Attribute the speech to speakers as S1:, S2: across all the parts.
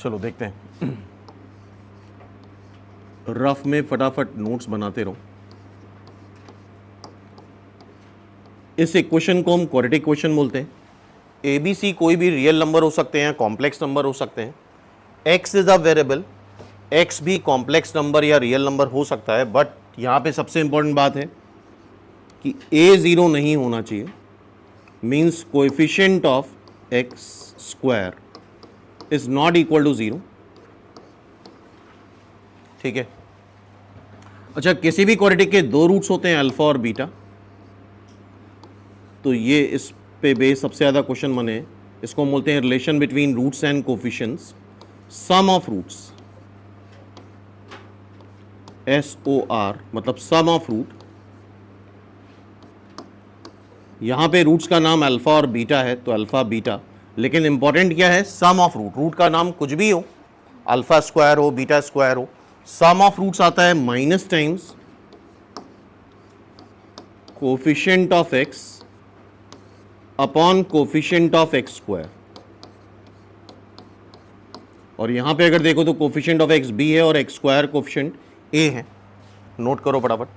S1: चलो देखते हैं, रफ में फटाफट नोट्स बनाते रहो। इस इक्वेशन को हम क्वाड्रेटिक इक्वेशन बोलते हैं। ए बी सी कोई भी रियल नंबर हो सकते हैं, कॉम्प्लेक्स नंबर हो सकते हैं। X is a variable, x भी कॉम्प्लेक्स नंबर या रियल नंबर हो सकता है, बट यहाँ पे सबसे इंपॉर्टेंट बात है कि ए ज़ीरो नहीं होना चाहिए। Means coefficient of x square is not equal to zero. ठीक है। अच्छा, किसी भी क्वाड्रेटिक के दो रूट्स होते हैं, अल्फा और बीटा। तो ये इस पे बेस सबसे ज़्यादा क्वेश्चन बने। इसको हम बोलते हैं relation between roots and coefficients. Sum of roots, SOR मतलब सम ऑफ रूट। यहां पे रूट्स का नाम अल्फा और बीटा है, तो अल्फा बीटा, लेकिन इंपॉर्टेंट क्या है, सम ऑफ रूट। रूट का नाम कुछ भी हो, अल्फा स्क्वायर हो, बीटा स्क्वायर हो, सम ऑफ रूट्स आता है minus times coefficient of x upon coefficient of x square. और यहां पे अगर देखो तो कोफिशिएंट ऑफ एक्स बी है और एक्स स्क्वायर कोफिशिएंट ए है। नोट करो फटाफट।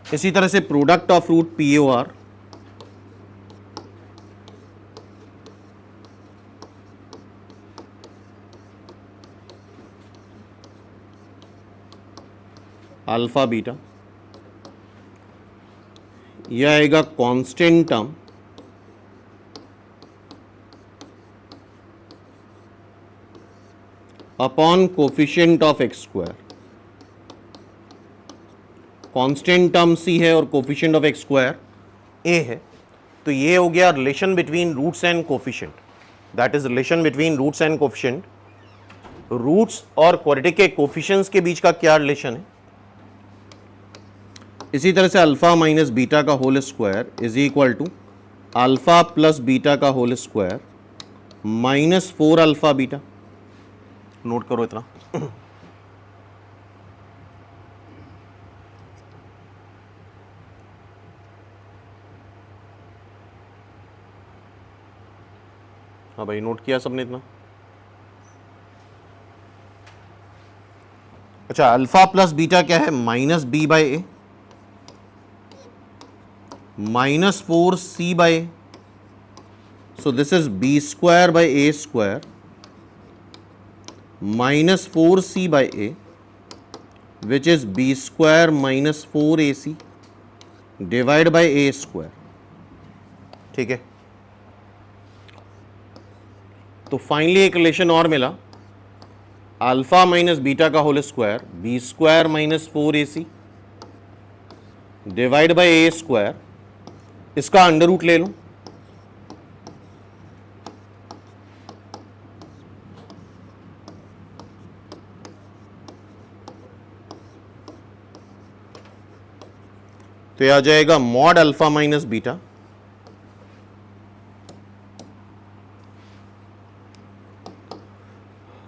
S1: इसी तरह से product of root POR alpha beta, यह आएगा constant term upon coefficient of x square. Constant term C है और coefficient of x square A है। तो ये हो गया relation between roots and coefficient, that is relation between roots and coefficient. Roots और क्वाड्रेटिक के कोफिशिएंट्स के बीच का क्या रिलेशन है। इसी तरह से अल्फा माइनस बीटा का whole square is equal to alpha plus beta का whole square minus 4 alpha beta. Note करो इतना। हाँ भाई, नोट किया सबने इतना। अच्छा, अल्फा प्लस बीटा क्या है, minus b by a minus 4C by a. So this is b square by a square minus 4C by a which is b square minus 4AC divide by a square. ठीक है। तो finally एक relation और मिला, alpha minus beta का whole square b square minus 4AC divide by a square. इसका under root ले लो, तो यह आ जाएगा mod alpha minus beta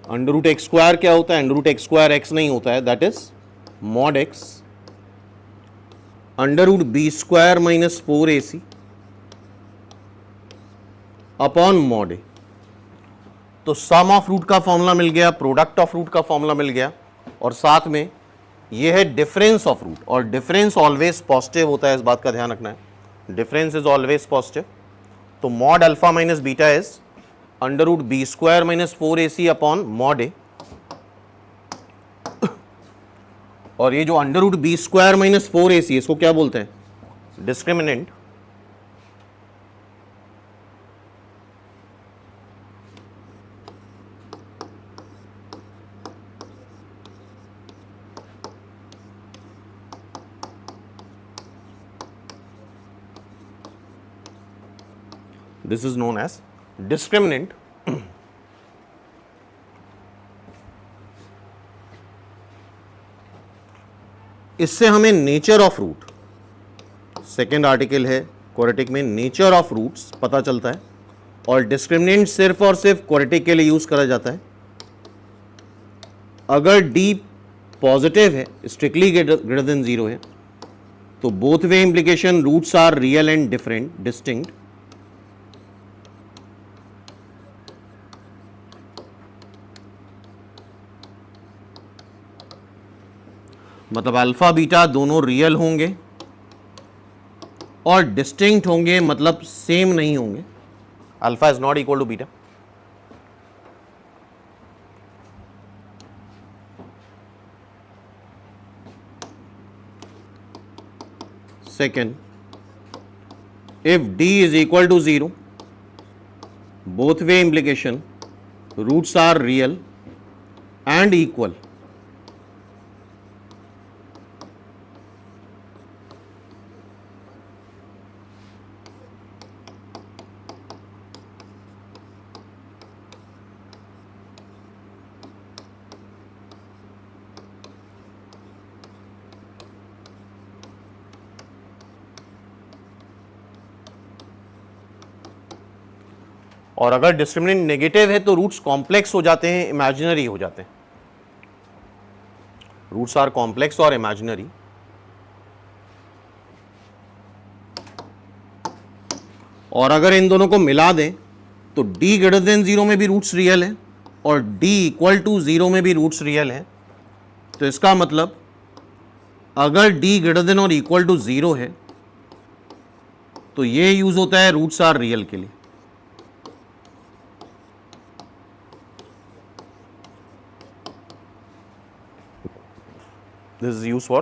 S1: under root x square. क्या होता है, under root x square x नहीं होता है, that is mod x under root b square minus 4AC upon mod a. तो सम ऑफ रूट का फॉर्मूला मिल गया, प्रोडक्ट ऑफ रूट का फॉर्मूला मिल गया, और साथ में ये है डिफरेंस ऑफ रूट। और डिफरेंस ऑलवेज पॉजिटिव होता है, इस बात का ध्यान रखना है, डिफरेंस इज ऑलवेज पॉजिटिव। तो mod alpha minus beta is under root b square minus 4AC upon mod a. और ये जो under root b square minus 4AC, इसको क्या बोलते हैं, discriminant. This is known as discriminant. इससे हमें nature of root, second article है क्वाड्रेटिक में, नेचर ऑफ रूट्स पता चलता है। और डिस्क्रिमिनेंट सिर्फ और सिर्फ क्वाड्रेटिक के लिए यूज करा जाता है अगर डी पॉजिटिव है, स्ट्रिक्टली ग्रेटर देन 0 है, तो both way implication roots are real and different distinct. मतलब अल्फा बीटा दोनों रियल होंगे और डिस्टिंक्ट होंगे, मतलब सेम नहीं होंगे। Alpha is not equal to beta. Second, if d is equal to 0, both way implication, roots are real and equal. और अगर डिस्क्रिमिनेंट नेगेटिव है तो रूट्स कॉम्प्लेक्स हो जाते हैं, इमेजिनरी हो जाते हैं। रूट्स आर कॉम्प्लेक्स और इमेजिनरी। और अगर इन दोनों को मिला दें तो d ग्रेटर देन 0 में भी रूट्स रियल है और d इक्वल टू 0 में भी रूट्स रियल है। तो इसका मतलब अगर d ग्रेटर देन और इक्वल टू 0 है तो ये यूज होता है रूट्स आर रियल के लिए। This is used for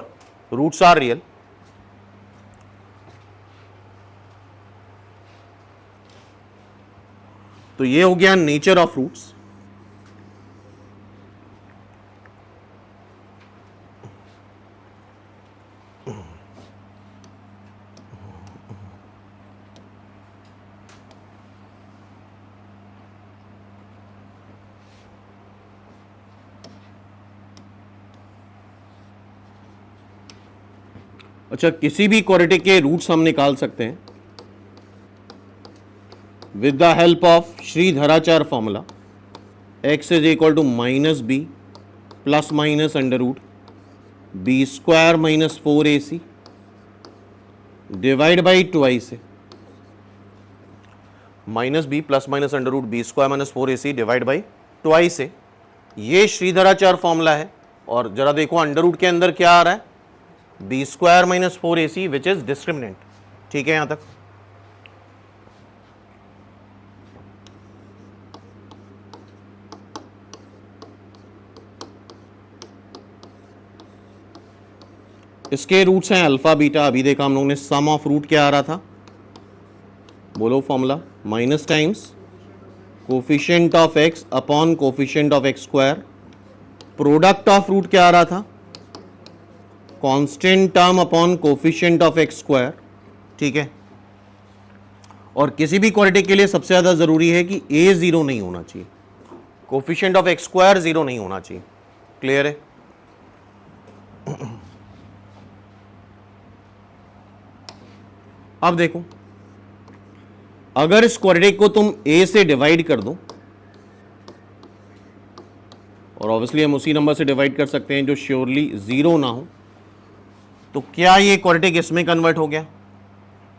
S1: roots are real. तो ये हो गया नेचर ऑफ रूट्स। अच्छा, किसी भी क्वाड्रेटिक के रूट्स हम निकाल सकते हैं with the help of Sridharacharya formula. x is equal to minus b plus minus under root b square minus 4ac divide by twice. Minus b plus minus under root b square minus 4ac divide by twice. ये Sridharacharya formula है। और जरा देखो under root के अंदर क्या आ रहा है, b square minus 4ac which is discriminant. ठीक है यहां तक। इसके रूट्स हैं अल्फा बीटा। अभी देखा हम लोगों ने सम ऑफ रूट क्या आ रहा था, बोलो formula, minus times coefficient of x upon coefficient of x square. Product of root क्या आ रहा था, constant term upon coefficient of x square. ठीक है। और किसी भी क्वाड्रेटिक के लिए सबसे ज्यादा जरूरी है कि a 0 नहीं होना चाहिए, कोफिशिएंट ऑफ एक्स स्क्वायर 0 नहीं होना चाहिए। क्लियर है। अब देखो, अगर इस क्वाड्रेटिक को तुम a से डिवाइड कर दो, और ऑब्वियसली हम उसी नंबर से डिवाइड कर सकते हैं जो श्योरली 0 ना हो, तो क्या ये क्वाड्रेटिक इसमें कन्वर्ट हो गया?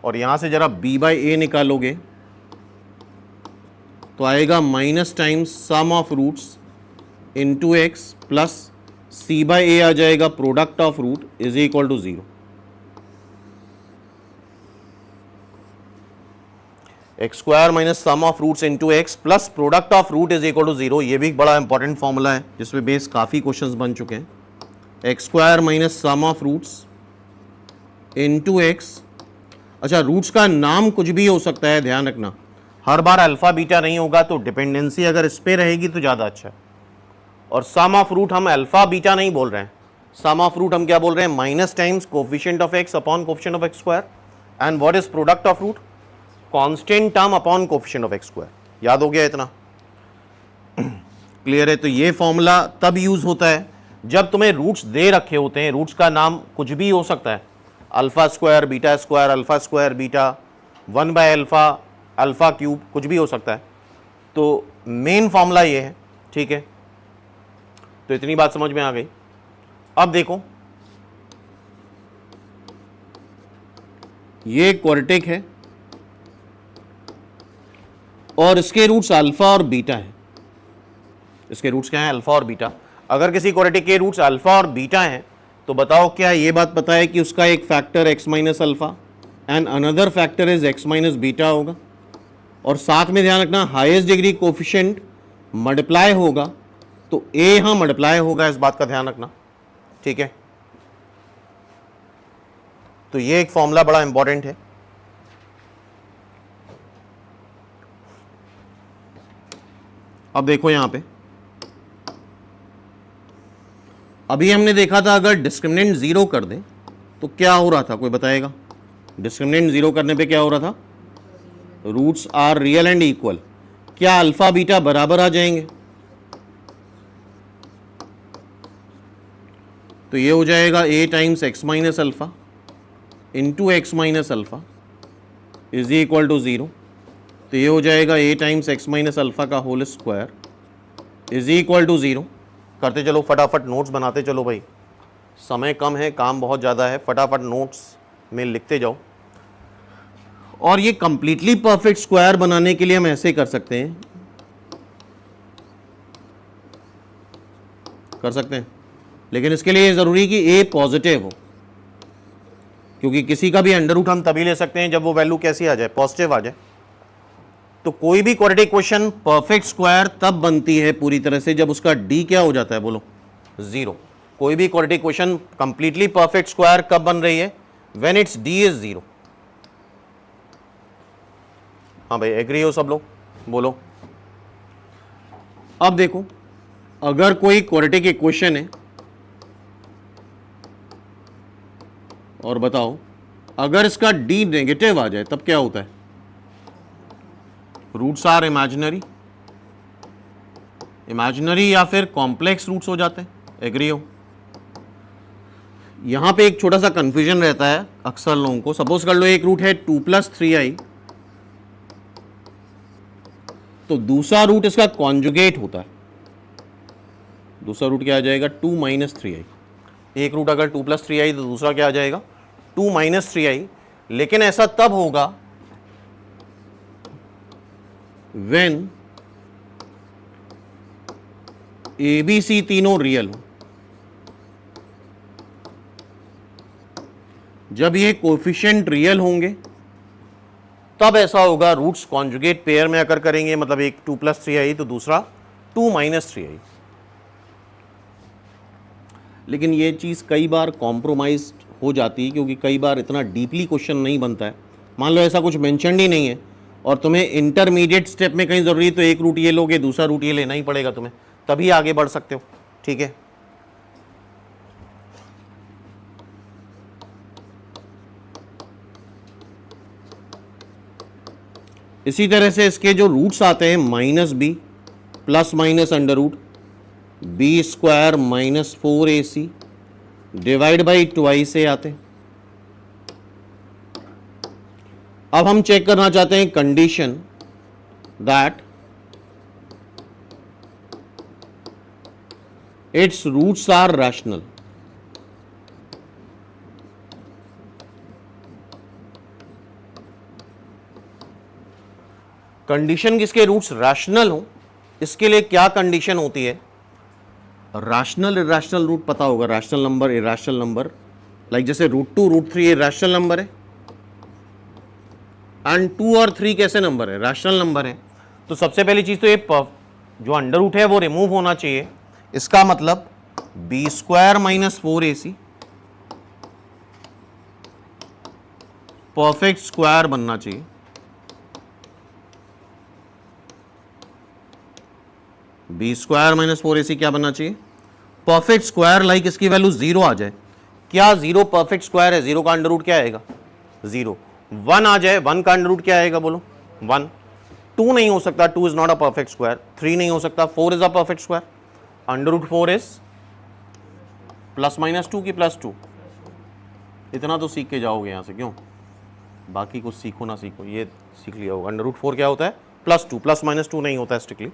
S1: और यहां से जरा b बाई ए निकालोगे तो आएगा minus times sum of roots into x plus c by a आ जाएगा product of root is equal to 0। X square minus sum of roots into x plus product of root is equal to 0। ये भी एक बड़ा important formula है जिसमें base काफी questions बन चुके हैं। X square minus sum of roots into x. अच्छा, रूट्स का नाम कुछ भी हो सकता है, ध्यान रखना, हर बार अल्फा बीटा नहीं होगा, तो डिपेंडेंसी अगर इस पे रहेगी तो ज़्यादा अच्छा है। और सम ऑफ रूट हम अल्फा बीटा नहीं बोल रहे हैं, सम ऑफ रूट हम क्या बोल रहे हैं, minus times coefficient of x upon coefficient of x square. And what is product of root, constant term upon coefficient of x square. याद हो गया इतना? क्लियर है। तो ये फॉर्मूला तब यूज होता है जब तुम्हें रूट्स दे रखे होते हैं। रूट्स का नाम कुछ भी हो सकता है, alpha square, beta square, alpha square, beta, 1 by alpha, alpha cube, कुछ भी हो सकता है। तो मेन फॉर्मूला ये है। ठीक है, तो इतनी बात समझ में आ गई। अब देखो, ये क्वाड्रेटिक है और इसके रूट्स अल्फा और बीटा है। इसके रूट्स क्या हैं, अल्फा और बीटा। अगर किसी क्वाड्रेटिक के रूट्स अल्फा और बीटा हैं तो बताओ क्या ये बात पता है कि उसका एक factor x minus alpha and another factor is x minus beta होगा, और साथ में ध्यान रखना हाईएस्ट डिग्री कोफिशिएंट मल्टीप्लाई होगा, तो a यहां मल्टीप्लाई होगा, इस बात का ध्यान रखना, ठीक है। तो ये एक फॉर्मूला बड़ा इंपॉर्टेंट है। अब देखो यहां पे, अभी हमने देखा था अगर डिस्क्रिमिनेंट 0 कर दें तो क्या हो रहा था, कोई बताएगा? डिस्क्रिमिनेंट 0 करने पे क्या हो रहा था? Roots are real and equal. क्या अल्फा बीटा बराबर आ जाएंगे? तो ये हो जाएगा a times x minus alpha into x minus alpha is equal to 0। तो ये हो जाएगा a times x minus alpha का whole square is equal to 0। करते चलो फटाफट, नोट्स बनाते चलो भाई, समय कम है, काम बहुत ज़्यादा है, फटाफट नोट्स में लिखते जाओ। और ये कंप्लीटली परफेक्ट स्क्वायर बनाने के लिए हम ऐसे कर सकते हैं, कर सकते हैं, लेकिन इसके लिए ज़रूरी कि a पॉजिटिव हो, क्योंकि किसी का भी अंडर रूट हम तभी ले सकते हैं जब वो वैल्यू कैसी आ जाए, पॉजिटिव आ जाए। तो कोई भी क्वाड्रेटिक इक्वेशन परफेक्ट स्क्वायर तब बनती है पूरी तरह से जब उसका d क्या हो जाता है, बोलो 0। कोई भी quadratic equation completely perfect square कब बन रही है? When it's d is 0। हाँ भाई, एग्री हो सब लोग, बोलो। अब देखो, अगर कोई क्वाड्रेटिक इक्वेशन है और बताओ अगर इसका d नेगेटिव आ जाए तब क्या होता है? रूट्स आर इमेजिनरी, इमेजिनरी या फिर कॉम्प्लेक्स रूट्स हो जाते हैं, एग्री हो? यहां पे एक छोटा सा कंफ्यूजन रहता है अक्सर लोगों को। सपोज कर लो एक रूट है 2 + 3i, तो दूसरा रूट इसका कॉन्जुगेट होता है। दूसरा रूट क्या आ जाएगा? 2 - 3i। एक रूट अगर 2 + 3i तो दूसरा क्या आ जाएगा? 2 - 3i। लेकिन ऐसा तब होगा when ABC तीनों रियल हो। जब ये कोफिशिएंट रियल होंगे तब ऐसा होगा, रूट्स कॉन्जुगेट पेयर में आकर करेंगे, मतलब एक 2 + 3i तो दूसरा 2 - 3i। लेकिन ये चीज़ कई बार कॉम्प्रोमाइज हो जाती है, क्योंकि कई बार इतना डीपली क्वेश्चन नहीं बनता है। मान लो ऐसा कुछ मेंशन ही नहीं है और तुम्हें इंटरमीडिएट स्टेप में कहीं ज़रूरी, तो एक रूट ये लोगे, दूसरा रूट ये लेना ही पड़ेगा तुम्हें, तभी आगे बढ़ सकते हो, ठीक है। इसी तरह से इसके जो रूट्स आते हैं -b ± under root b² - 4ac divide by 2i से आते हैं। अब हम चेक करना चाहते हैं condition that its roots are rational. Condition किसके रूट्स रैशनल हो, इसके लिए क्या कंडीशन होती है? रैशनल इरैशनल रूट पता होगा, rational number irrational number, like जैसे √2 √3 ये रैशनल नंबर है, एंड 2 और 3 कैसे नंबर है? रैशनल नंबर है। तो सबसे पहली चीज तो ये जो अंडर रूट है वो रिमूव होना चाहिए। इसका मतलब b² - 4ac परफेक्ट स्क्वायर बनना चाहिए। b² - 4ac क्या बनना चाहिए? परफेक्ट स्क्वायर, लाइक इसकी वैल्यू 0 आ जाए। क्या 0 परफेक्ट स्क्वायर है? 0 का अंडर रूट क्या आएगा? 0। 1 आ जाए, 1 का अंडर रूट क्या आएगा, बोलो 1। 2 नहीं हो सकता, 2 is not a perfect square. 3 नहीं हो सकता, 4 is a perfect square. Under root 4 is ±2 की +2। इतना तो सीख के जाओगे यहाँ से, क्यों? बाकी कुछ सीखो ना सीखो, ये सीख लिया होगा। अंडर रूट 4 क्या होता है? +2, ±2 नहीं होता है स्ट्रिक्टली।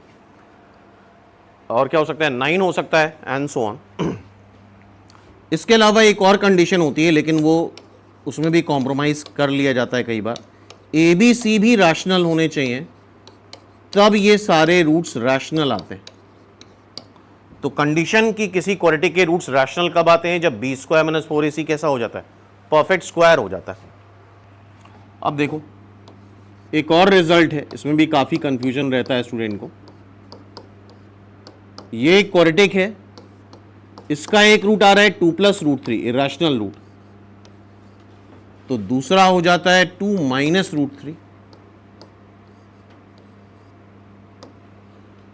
S1: और क्या हो सकता है? 9 हो सकता है, एंड सो ऑन। इसके अलावा एक और कंडीशन होती है, लेकिन वो उसमें भी कॉम्प्रोमाइज़ कर लिया जाता है कई बार। ABC भी रैशनल होने चाहिए, तब ये सारे रूट्स रैशनल आते हैं। तो कंडीशन की किसी क्वाड्रेटिक के रूट्स रैशनल कब आते हैं? जब बी स्क्वायर माइनस 4ac कैसा हो जाता है? परफेक्ट स्क्वायर हो जाता है। अब देखो एक और रिजल्ट है, इसमें भी काफी कंफ्यूजन रहता है स्टूडेंट को। ये क्वाड्रेटिक है, इसका एक रूट आ रहा है 2 + √3 इरेशनल रूट, तो दूसरा हो जाता है 2 - √3।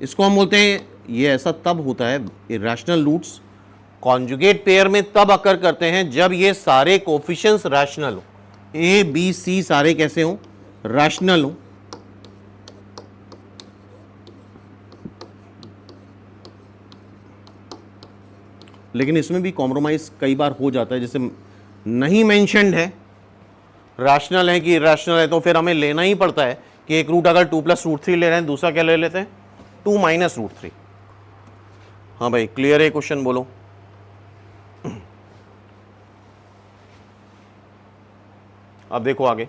S1: इसको हम बोलते हैं, ये ऐसा तब होता है, इरेशनल रूट्स कॉन्जुगेट पेयर में तब अकर करते हैं जब ये सारे कोफिशिएंट्स रैशनल हो, ए बी सी सारे कैसे हो? रैशनल हो। लेकिन इसमें भी कॉम्प्रोमाइज कई बार हो जाता है, जैसे नहीं मेंशन्ड है रैशनल है कि इरेशनल है, तो फिर हमें लेना ही पड़ता है कि एक रूट अगर 2 + √3 ले रहे हैं, दूसरा क्या ले लेते हैं? 2 - √3। हाँ भाई, क्लियर है क्वेश्चन? बोलो। अब देखो आगे,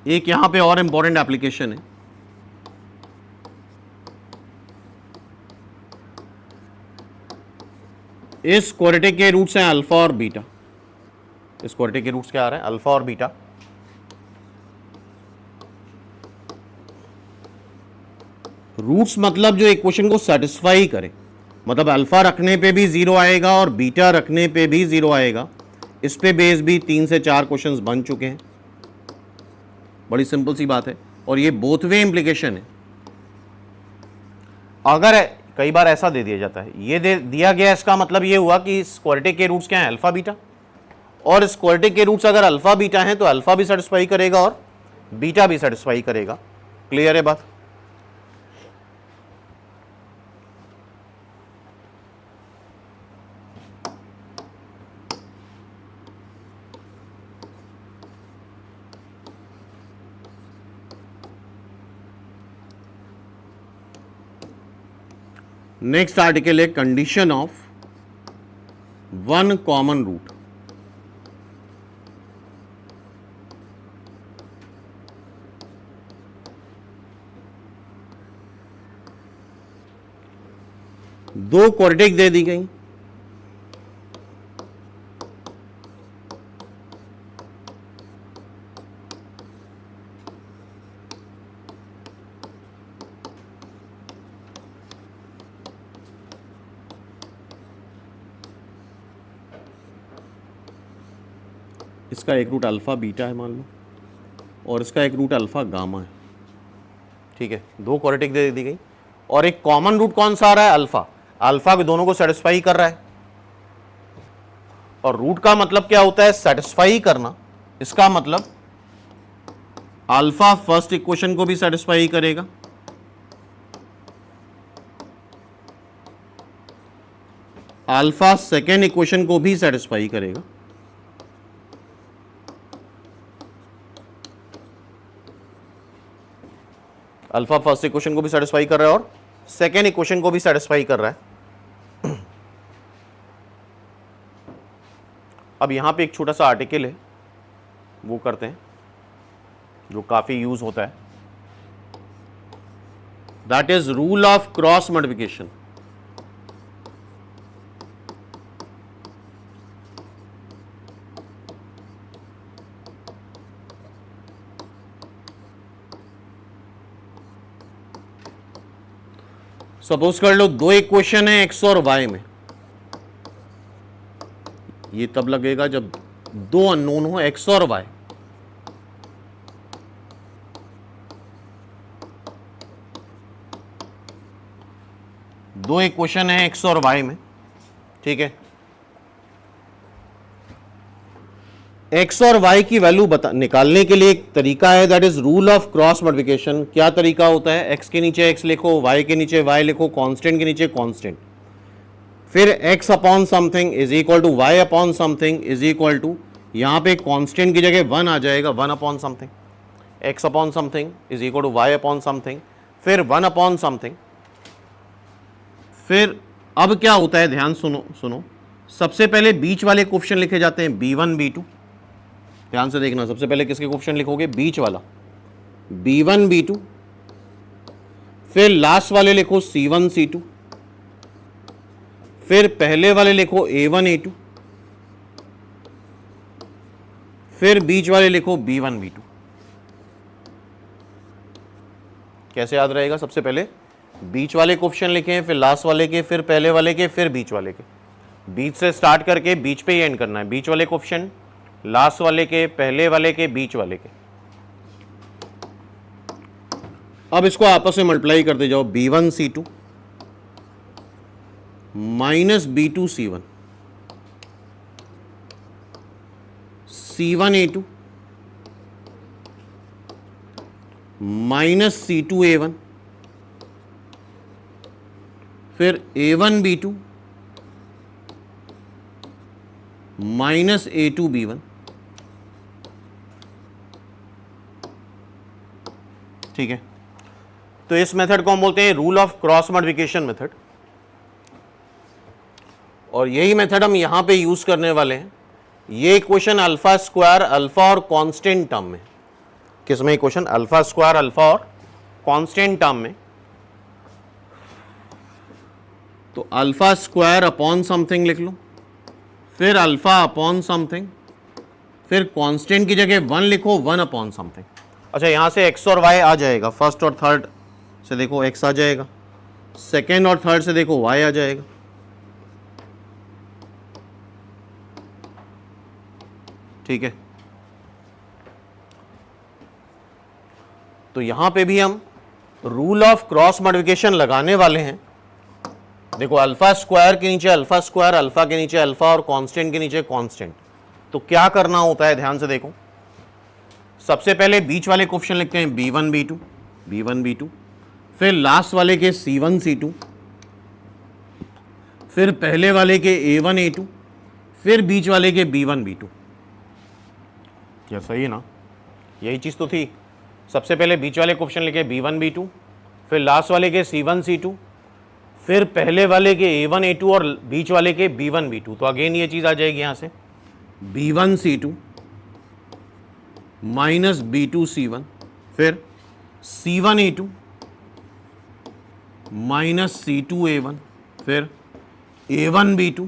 S1: एक यहां पे और इंपॉर्टेंट एप्लीकेशन है। इस क्वाड्रेटिक के रूट्स हैं अल्फा और बीटा। इस क्वाड्रेटिक के रूट्स क्या आ रहे हैं? अल्फा और बीटा। रूट्स मतलब जो इक्वेशन को सेटिस्फाई करे, मतलब अल्फा रखने पे भी 0 आएगा और बीटा रखने पे भी 0 आएगा। इस पे बेस भी 3 से 4 क्वेश्चंस बन चुके हैं। बड़ी सिंपल सी बात है, और ये बोथ वे इंप्लीकेशन है। अगर कई बार ऐसा दे दिया जाता है, ये दे दिया गया, इसका मतलब ये हुआ कि इस क्वाड्रेटिक के रूट्स क्या हैं? Alpha beta. और इस क्वाड्रेटिक के रूट्स अगर अल्फा बीटा हैं तो अल्फा भी सेटिस्फाई करेगा और बीटा भी सेटिस्फाई करेगा। क्लियर है बात? नेक्स्ट आर्टिकल है condition of one common root. दो क्वाड्रेटिक दे दी गई, इसका एक रूट अल्फा बीटा है मान लो, और इसका एक रूट अल्फा गामा है। ठीक है, दो क्वाड्रेटिक दे दी गई और एक कॉमन रूट कौन सा आ रहा है? अल्फा। अल्फा दोनों को सेटिस्फाई कर रहा है, और रूट का मतलब क्या होता है? सेटिस्फाई करना। इसका मतलब अल्फा फर्स्ट इक्वेशन को भी सेटिस्फाई करेगा, अल्फा सेकेंड इक्वेशन को भी सेटिस्फाई करेगा, अल्फा फर्स्ट इक्वेशन को भी सेटिस्फाई कर रहा है और सेकेंड इक्वेशन को भी सेटिस्फाई कर रहा है। अब यहां पे एक छोटा सा आर्टिकल है, वो करते हैं, जो काफी यूज होता है। That is rule of cross multiplication. Suppose कर लो दो इक्वेशन है एक्स और वाई में, ये तब लगेगा जब दो अननोन हो एक्स और वाई। दो इक्वेशन है एक्स और वाई में, ठीक है। एक्स और वाई की वैल्यू निकालने के लिए एक तरीका है, that is rule of cross multiplication. क्या तरीका होता है? एक्स के नीचे एक्स लिखो, वाई के नीचे वाई लिखो, कांस्टेंट के नीचे कांस्टेंट, फिर x upon something is equal to y upon something is equal to, यहां पे कांस्टेंट की जगह 1 आ जाएगा, 1 upon something, x upon something is equal to y upon something, फिर 1 अपॉन समथिंग। फिर अब क्या होता है, ध्यान सुनो, सबसे पहले बीच वाले कोएफिशिएंट लिखे जाते हैं b1 b2। ध्यान से देखना, सबसे पहले किसके कोएफिशिएंट लिखोगे? बीच वाला, B1 B2, फिर लास्ट वाले लिखो C1 C2, फिर पहले वाले लिखो A1 A2, फिर बीच वाले लिखो B1 B2। कैसे याद रहेगा? सबसे पहले बीच वाले क्वेश्चन लिखे, फिर लास्ट वाले के, फिर पहले वाले के, फिर बीच वाले के। बीच से स्टार्ट करके बीच पे ही एंड करना है। बीच वाले क्वेश्चन, लास्ट वाले के, पहले वाले के, बीच वाले के। अब इसको आपस में मल्टीप्लाई करते जाओ। B1 C2 minus B2 C1, C1 A2 minus C2 A1, फिर A1 B2 minus A2 B1। ठीक है, तो इस मेथड को हम बोलते हैं rule of cross multiplication method, और यही मेथड हम यहां पे यूज करने वाले हैं। ये इक्वेशन अल्फा स्क्वायर, अल्फा और कांस्टेंट टर्म में। किसमें इक्वेशन? अल्फा स्क्वायर, अल्फा और कांस्टेंट टर्म में। तो अल्फा स्क्वायर अपॉन समथिंग लिख लो, फिर अल्फा अपॉन समथिंग, फिर कांस्टेंट की जगह 1 लिखो, 1 अपॉन समथिंग। अच्छा, यहां से x और y आ जाएगा। फर्स्ट और थर्ड से देखो x आ जाएगा, सेकेंड और थर्ड से देखो y आ जाएगा। ठीक है, तो यहां पे भी हम रूल ऑफ क्रॉस मल्टीप्लिकेशन लगाने वाले हैं। देखो, अल्फा स्क्वायर के नीचे अल्फा स्क्वायर, अल्फा के नीचे अल्फा और कांस्टेंट के नीचे कांस्टेंट। तो क्या करना होता है, ध्यान से देखो। सबसे पहले बीच वाले क्वेश्चन लिखते हैं B1 B2, B1 B2, फिर लास्ट वाले के C1 C2, फिर पहले वाले के A1 A2, फिर बीच वाले के B1 B2। क्या सही है ना? यही चीज तो थी। सबसे पहले बीच वाले क्वेश्चन लिखे B1 B2, फिर लास्ट वाले के C1 C2, फिर पहले वाले के A1 A2 और बीच वाले के B1 B2। तो अगेन ये चीज आ जाएगी यहां से B1 C2 minus B2 C1, फिर C1 A2 minus C2 A1, फिर A1 B2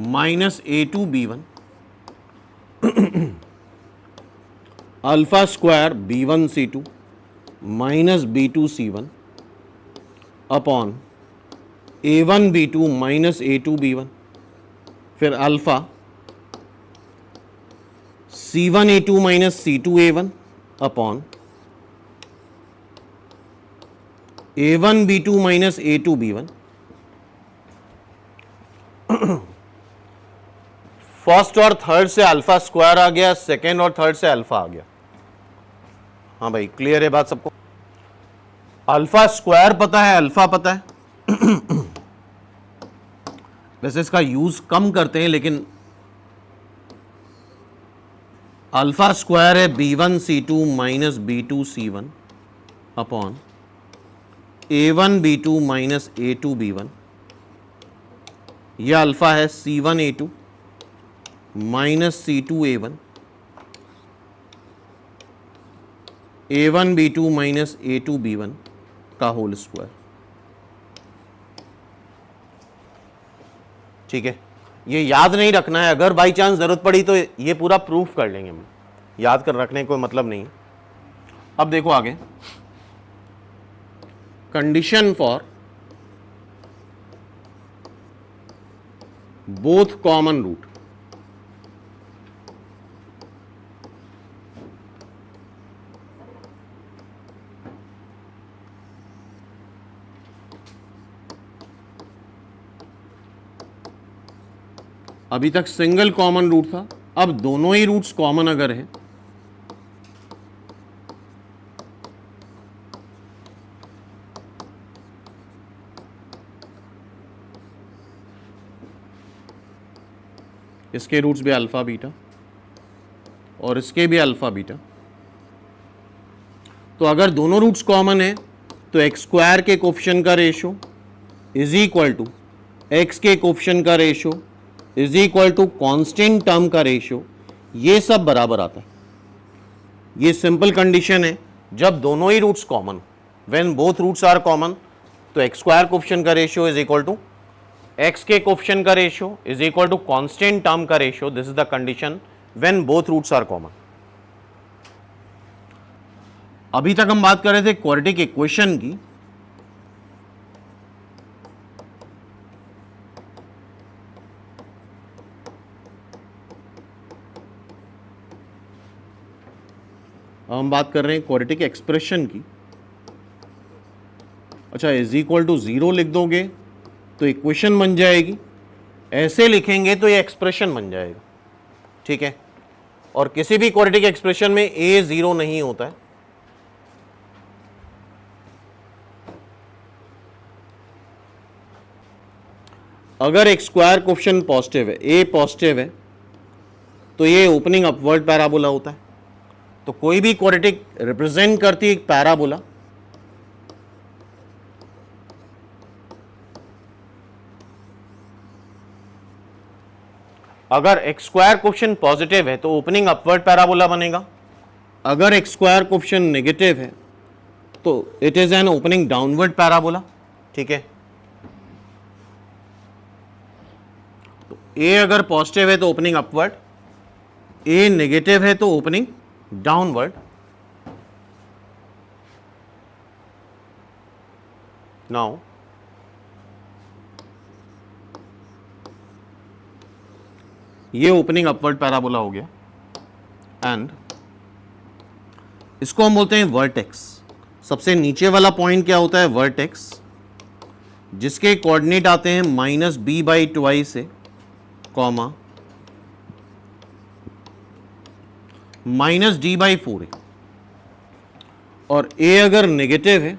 S1: minus A2 B1, alpha square B1 C2 minus B2 C1 upon A1 B2 minus A2 B1, फिर alpha C1 A2 minus C2 A1 upon A1 B2 minus A2 B1। First और third से alpha square आ गया, second और third से alpha आ गया। हाँ भाई, clear है बात सबको? अल्फा स्क्वायर पता है, अल्फा पता है। वैसे इसका यूज कम करते हैं, लेकिन अल्फा स्क्वायर है B1 C2 minus B2 C1 upon A1 B2 minus A2 B1। यह अल्फा है C1 A2 minus C2 A1, A1 B2 minus A2 B1 का होल स्क्वायर। ठीक है, ये याद नहीं रखना है। अगर बाई चांस जरूरत पड़ी तो ये पूरा प्रूफ कर लेंगे हम, याद कर रखने का कोई मतलब नहीं है। अब देखो आगे, condition for both common root. अभी तक सिंगल कॉमन रूट था, अब दोनों ही रूट्स कॉमन अगर है इसके रूट्स भी अल्फा बीटा और इसके भी अल्फा बीटा, तो अगर दोनों रूट्स कॉमन है तो एक्स स्क्वायर के कोफिशिएंट का ratio is equal to x के कोफिशिएंट का ratio is equal to constant term का रेशो, ये सब बराबर आता है। ये सिंपल कंडीशन है जब दोनों ही roots common, when both roots are common, तो एक्स स्क्वायर कोफिशिएंट का ratio is equal to x के कोफिशिएंट का ratio is equal to constant term का ratio. This is the condition when both roots are common. अभी तक हम बात कर रहे थे क्वाड्रेटिक इक्वेशन की। हम बात कर रहे हैं क्वाड्रेटिक एक्सप्रेशन की। अच्छा, इज इक्वल टू 0 लिख दोगे तो इक्वेशन बन जाएगी, ऐसे लिखेंगे तो ये एक्सप्रेशन बन जाएगा। ठीक है, और किसी भी क्वाड्रेटिक एक्सप्रेशन में a 0 नहीं होता है। अगर एक्स स्क्वायर कोफिशिएंट पॉजिटिव है, a पॉजिटिव है, तो ये ओपनिंग अपवर्ड पैराबोला होता है। तो कोई भी क्वाड्रेटिक रिप्रेजेंट करती है एक पैराबोला। अगर एक्स स्क्वायर कोफिशिएंट पॉजिटिव है तो ओपनिंग अपवर्ड पैराबोला बनेगा। अगर एक्स स्क्वायर कोफिशिएंट नेगेटिव है तो it is an opening downward parabola. ठीक है, तो ए अगर पॉजिटिव है तो ओपनिंग अपवर्ड, ए नेगेटिव है तो ओपनिंग डाउनवर्ड। नाउ ये ओपनिंग अपवर्ड पैराबोला हो गया एंड इसको हम बोलते हैं वर्टेक्स। सबसे नीचे वाला पॉइंट क्या होता है? वर्टेक्स, जिसके कोऑर्डिनेट आते हैं -b/2i से कॉमा -d/4a, और a अगर नेगेटिव है,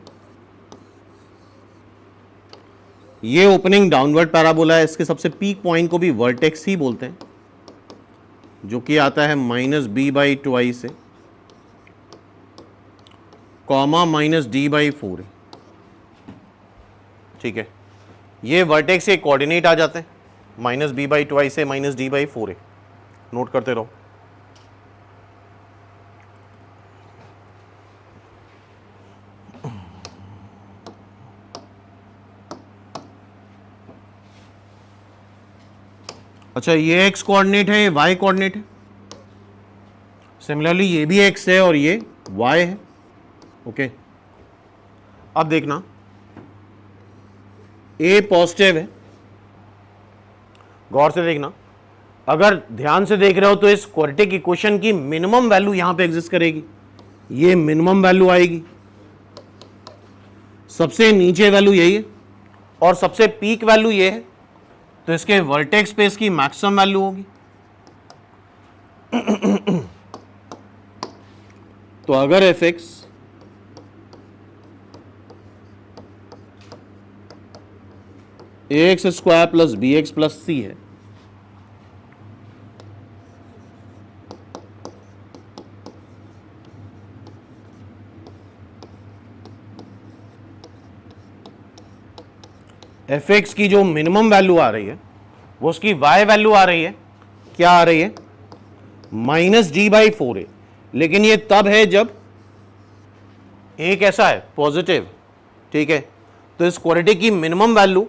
S1: ये ओपनिंग डाउनवर्ड पैराबोला है। इसके सबसे पीक पॉइंट को भी वर्टेक्स ही बोलते हैं, जो कि आता है -b/2i से कॉमा -d/4a। ठीक है, ये वर्टेक्स के कोऑर्डिनेट आ जाते हैं -b/2i से -d/4a। नोट करते रहो। अच्छा, ये एक्स कोऑर्डिनेट है, ये वाई कोऑर्डिनेट है। सिमिलरली ये भी एक्स है और ये वाई है। ओके, अब देखना, ए पॉजिटिव है। गौर से देखना, अगर ध्यान से देख रहे हो तो इस क्वाड्रेटिक इक्वेशन की मिनिमम वैल्यू यहां पे एग्जिस्ट करेगी। ये मिनिमम वैल्यू आएगी, सबसे नीचे वैल्यू यही है और सबसे पीक वैल्यू ये है, तो इसके वर्टेक्स पे इसकी मैक्सिमम वैल्यू होगी। तो अगर F x ax square plus bx plus c है, एफ एक्स की जो मिनिमम वैल्यू आ रही है वो उसकी y वैल्यू आ रही है, क्या आ रही है? -d/4a। लेकिन ये तब है जब a कैसा है? पॉजिटिव। ठीक है, तो इस क्वाड्रेटिक की मिनिमम वैल्यू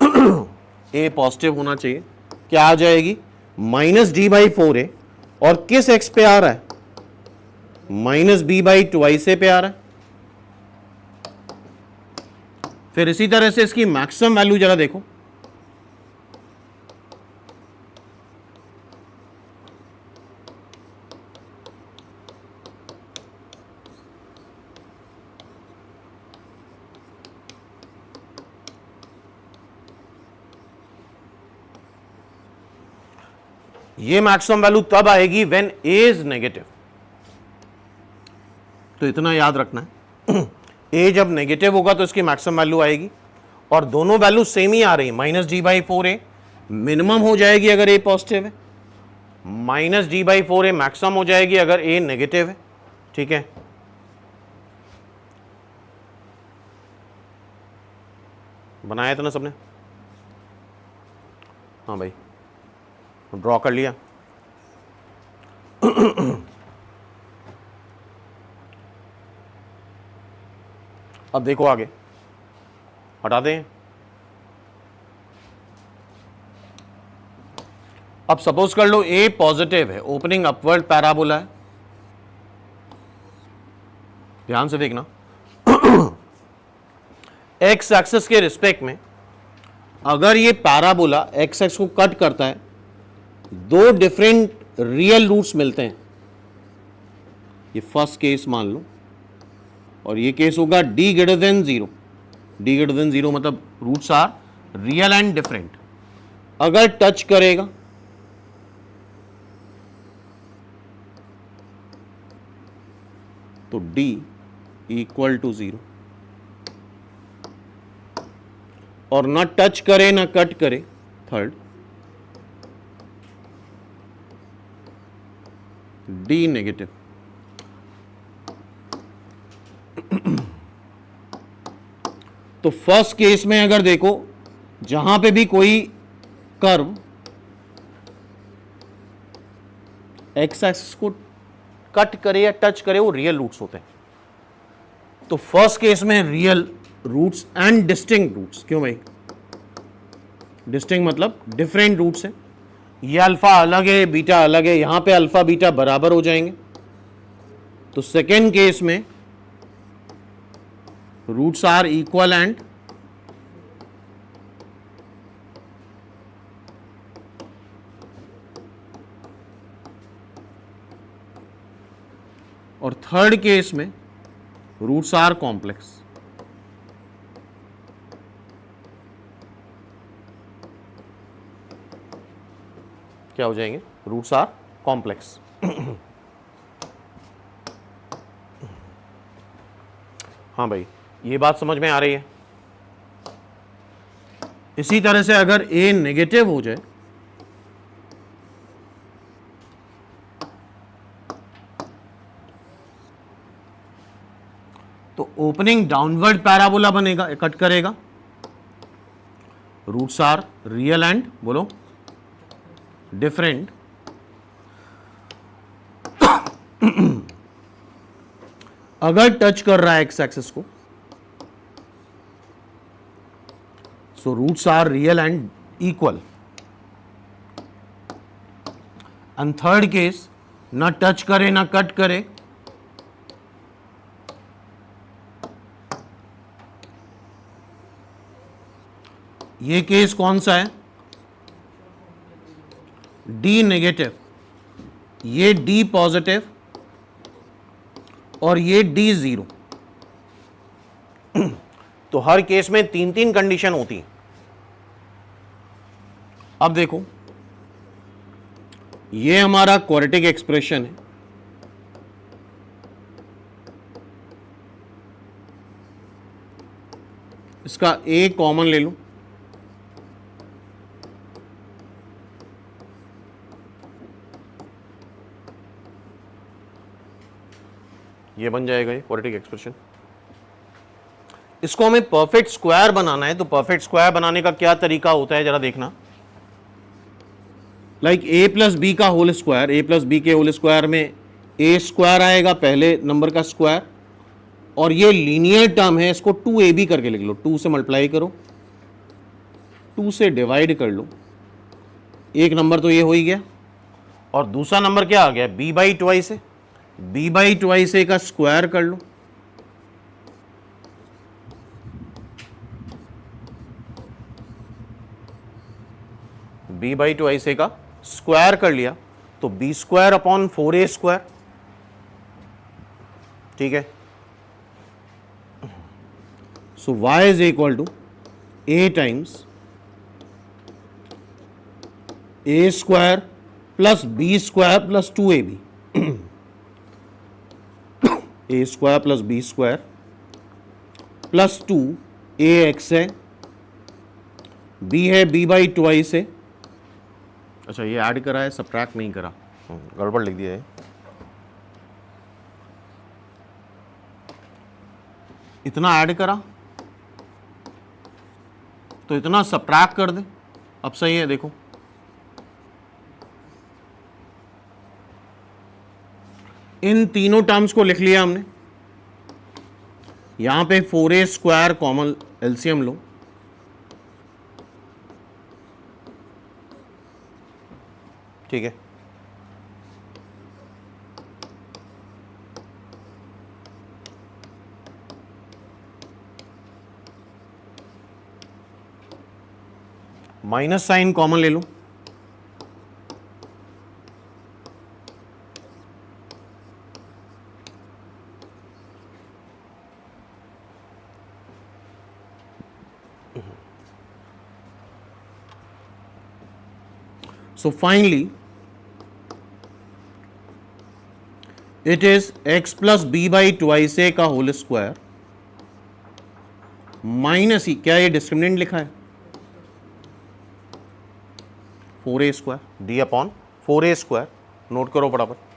S1: a पॉजिटिव होना चाहिए। क्या आ जाएगी? -d/4a, और किस x पे आ रहा है? -b/2i से पे आ रहा है। फिर इसी तरह से इसकी मैक्सिमम वैल्यू जरा देखो, ये मैक्सिमम वैल्यू तब आएगी व्हेन a इज नेगेटिव। तो इतना याद रखना है, a जब नेगेटिव होगा तो इसकी मैक्सिमम वैल्यू आएगी, और दोनों वैल्यू सेम ही आ रही है। -d/4a मिनिमम हो जाएगी अगर a पॉजिटिव है, -d/4a मैक्सिमम हो जाएगी अगर a नेगेटिव है। ठीक है, बनाया था ना सबने? हाँ भाई, ड्रॉ कर लिया। अब देखो आगे, हटा दें। अब सपोज कर लो ए पॉजिटिव है, ओपनिंग अपवर्ड पैराबोला है, ध्यान से देखना। एक्स एक्सिस के रिस्पेक्ट में अगर ये पैराबोला एक्स एक्स को कट करता है, दो डिफरेंट रियल रूट्स मिलते हैं, ये फर्स्ट केस मान लो, और ये केस होगा d greater than 0। d greater than 0 मतलब roots are real and different. अगर टच करेगा तो d इक्वल टू 0, और ना टच करे ना कट करे, थर्ड d नेगेटिव। तो फर्स्ट केस में अगर देखो, जहां पे भी कोई कर्व एक्स एक्सिस को कट करे या टच करे, वो रियल रूट्स होते हैं। तो फर्स्ट केस में real roots and distinct roots. क्यों भाई? डिस्टिंक्ट मतलब डिफरेंट रूट्स हैं। ये अल्फा अलग है, बीटा अलग है, यहां पे अल्फा बीटा बराबर हो जाएंगे। तो सेकेंड केस में रूट्स आर इक्वल एंड और थर्ड केस में रूट्स आर कॉम्प्लेक्स। क्या हो जाएंगे? Roots are complex. हाँ भाई, ये बात समझ में आ रही है। इसी तरह से अगर a नेगेटिव हो जाए तो ओपनिंग डाउनवर्ड पैराबोला बनेगा, कट करेगा, रूट्स आर रियल एंड बोलो डिफरेंट। अगर टच कर रहा है एक्स एक्सिस को, so roots are real and equal. And third case, ना टच करे ना कट करे, ये केस कौन सा है? डी नेगेटिव, ये डी पॉजिटिव और ये डी 0। तो हर केस में तीन तीन कंडीशन होती है। अब देखो, ये हमारा क्वाड्रेटिक एक्सप्रेशन है। इसका ए कॉमन ले लो, ये बन जाएगा ये क्वाड्रेटिक एक्सप्रेशन। इसको हमें परफेक्ट स्क्वायर बनाना है, तो परफेक्ट स्क्वायर बनाने का क्या तरीका होता है जरा देखना। लाइक a प्लस बी का whole square, a plus b के होल स्क्वायर में a स्क्वायर आएगा पहले नंबर का स्क्वायर, और ये लीनियर टर्म है, इसको 2ab करके लिख लो। 2 से मल्टीप्लाई करो, 2 से डिवाइड कर लो, एक नंबर तो ये हो ही गया। और दूसरा नंबर क्या आ गया? b बाई ट्वाइस है, b बाई ट्वाइस ए का स्क्वायर कर लो, b बाई ट्वाइस ए का स्क्वायर कर लिया तो b square upon 4a square. ठीक है, so y is equal to a times a square plus b square plus 2ab। a square plus b square plus 2ax है, b है b by twice है। अच्छा, ये ऐड करा है, subtract नहीं करा, गड़बड़ लिख दिया है। इतना ऐड करा तो इतना सब्ट्रैक्ट कर दे, अब सही है। देखो, इन तीनों टर्म्स को लिख लिया हमने। यहां पे 4a स्क्वायर कॉमन एलसीएम लो, ठीक है। माइनस साइन कॉमन ले लो, so finally it is x plus b by twice a का होल स्क्वायर माइनस ही, क्या ये डिस्क्रिमिनेंट लिखा है, 4a square D upon 4a square, note करो फटाफट।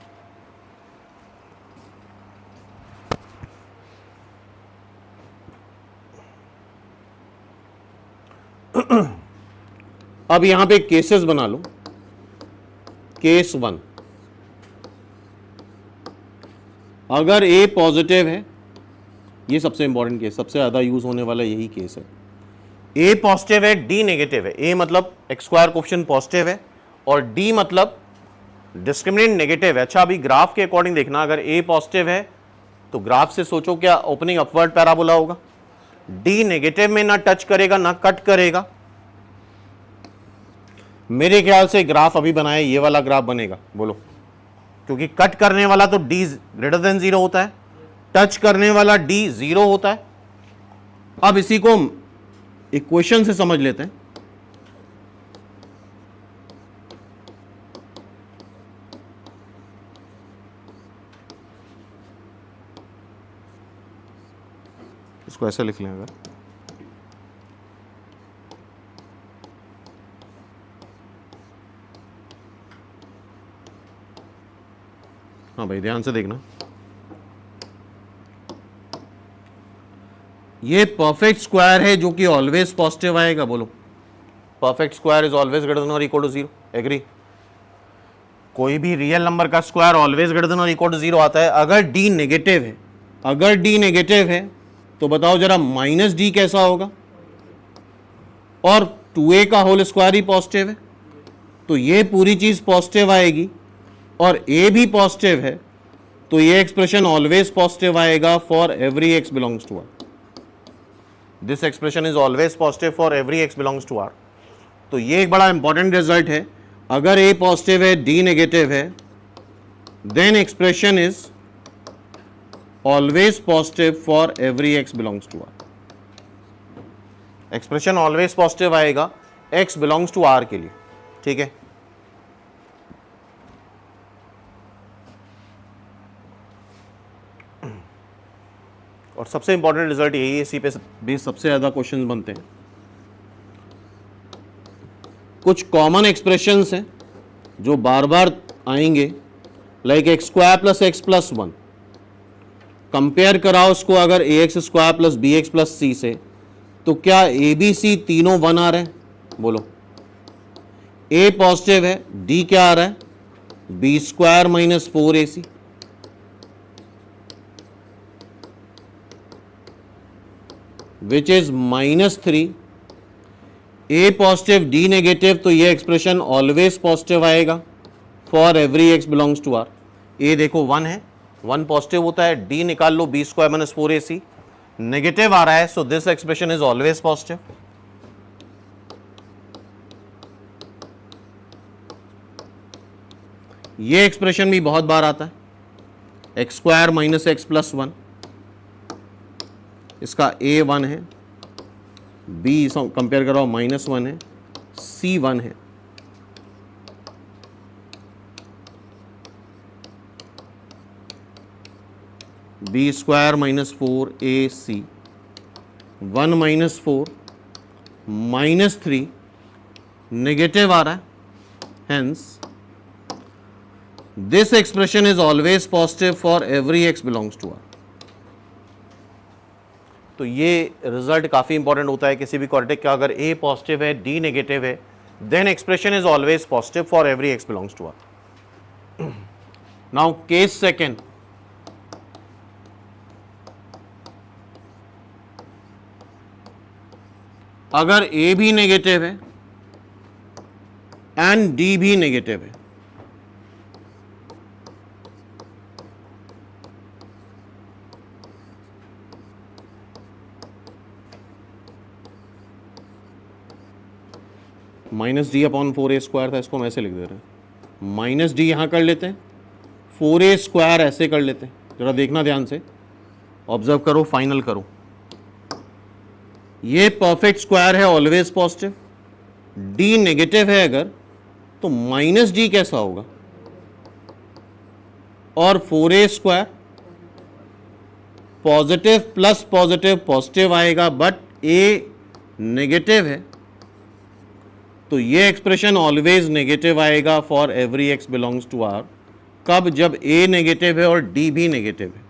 S1: अब यहां पे केसेस बना लो। केस 1, अगर a पॉजिटिव है, ये सबसे इंपॉर्टेंट केस, सबसे ज्यादा यूज होने वाला यही केस है। a पॉजिटिव है, d नेगेटिव है। a मतलब एक्स स्क्वायर कोएफिशिएंट पॉजिटिव है और d मतलब डिस्क्रिमिनेंट नेगेटिव है। अच्छा, अभी ग्राफ के अकॉर्डिंग देखना, अगर a पॉजिटिव है तो ग्राफ से सोचो क्या ओपनिंग अपवर्ड पैराबोला होगा, d नेगेटिव में ना टच करेगा ना कट करेगा। मेरे ख्याल से ग्राफ अभी बनाया ये वाला ग्राफ बनेगा, बोलो, क्योंकि कट करने वाला तो d ग्रेटर देन 0 होता है, टच करने वाला d 0 होता है। अब इसी को इक्वेशन से समझ लेते हैं। इसको ऐसे लिख लें, अगर हाँ भाई ध्यान से देखना, ये परफेक्ट स्क्वायर है जो कि ऑलवेज पॉजिटिव आएगा। बोलो, perfect square is always greater than और इक्वल टू 0, एग्री। कोई भी रियल नंबर का स्क्वायर ऑलवेज ग्रेटर देन और इक्वल टू 0 आता है। अगर d नेगेटिव है, अगर d नेगेटिव है तो बताओ जरा माइनस d कैसा होगा, और 2a का होल स्क्वायर ही पॉजिटिव है, तो ये पूरी चीज पॉजिटिव आएगी, और a भी पॉजिटिव है तो ये एक्सप्रेशन ऑलवेज पॉजिटिव आएगा for every x belongs to r। This expression is always positive for every x belongs to r। तो ये एक बड़ा इंपॉर्टेंट रिजल्ट है। अगर a पॉजिटिव है, d नेगेटिव है, then expression is always positive for every x belongs to r। Expression always positive आएगा x belongs to r के लिए, ठीक है। और सबसे इंपॉर्टेंट रिजल्ट यही है, इसी पे भी सबसे ज्यादा क्वेश्चंस बनते हैं। कुछ कॉमन एक्सप्रेशंस हैं जो बार बार आएंगे, like x square plus x plus 1। Compare कराओ उसको अगर a x square plus b x plus c से, तो क्या ए बी सी तीनों 1 आ रहे हैं? बोलो, ए पॉजिटिव है, डी क्या आ रहा है, b square minus 4ac, which is -3। A positive D negative, तो ये एक्सप्रेशन ऑलवेज पॉजिटिव आएगा for every x belongs to R. A देखो 1 है, 1 पॉजिटिव होता है, डी निकाल लो, b square minus 4ac negative आ रहा है, so this expression is always positive. ये एक्सप्रेशन भी बहुत बार आता है, x square minus x plus 1, इसका a 1 है, b कंपेयर कराओ -1 है, c 1 है, b स्क्वायर माइनस 4ac, 1 माइनस 4 -3 नेगेटिव आ रहा है, hence this expression is always positive for every x belongs to R. तो ये रिजल्ट काफ़ी इंपॉर्टेंट होता है किसी भी क्वाड्रेटिक का। अगर a पॉजिटिव है, d नेगेटिव है, then expression is always positive for every x belongs to r। Now case second, अगर ए भी नेगेटिव है एंड डी भी नेगेटिव है, minus D upon 4a square था, इसको हम ऐसे लिख दे रहे हैं, माइनस डी यहां कर लेते हैं, 4a स्क्वायर ऐसे कर लेते हैं। जरा देखना ध्यान से, ऑब्जर्व करो, फाइनल करो। ये परफेक्ट स्क्वायर है, ऑलवेज पॉजिटिव। डी नेगेटिव है अगर, तो माइनस डी कैसा होगा? और 4a square positive plus positive positive आएगा, बट ए नेगेटिव है, तो ये एक्सप्रेशन ऑलवेज नेगेटिव आएगा for every x belongs to R. कब? जब ए नेगेटिव है और डी भी नेगेटिव है।